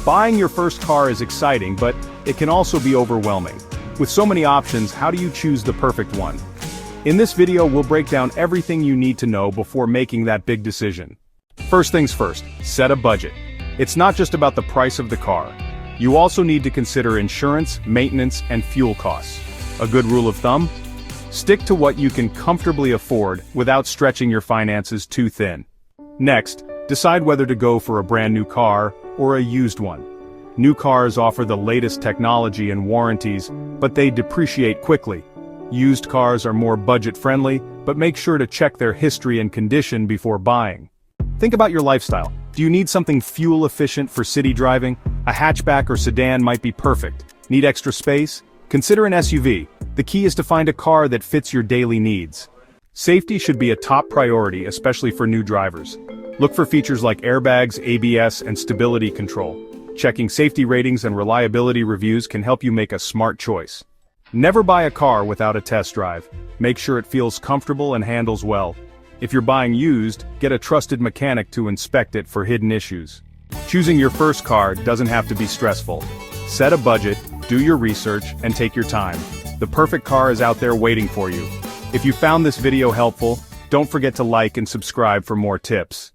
Buying your first car is exciting, but it can also be overwhelming. With so many options, how do you choose the perfect one? In this video, we'll break down everything you need to know before making that big decision. First things first, set a budget. It's not just about the price of the car. You also need to consider insurance, maintenance, and fuel costs. A good rule of thumb? Stick to what you can comfortably afford without stretching your finances too thin. Next, decide whether to go for a brand new car or a used one. New cars offer the latest technology and warranties, but they depreciate quickly. Used cars are more budget-friendly, but make sure to check their history and condition before buying. Think about your lifestyle. Do you need something fuel-efficient for city driving? A hatchback or sedan might be perfect. Need extra space? Consider an SUV. The key is to find a car that fits your daily needs. Safety should be a top priority, especially for new drivers. Look for features like airbags, ABS, and stability control. Checking safety ratings and reliability reviews can help you make a smart choice. Never buy a car without a test drive. Make sure it feels comfortable and handles well. If you're buying used, get a trusted mechanic to inspect it for hidden issues. Choosing your first car doesn't have to be stressful. Set a budget, do your research, and take your time. The perfect car is out there waiting for you. If you found this video helpful, don't forget to like and subscribe for more tips.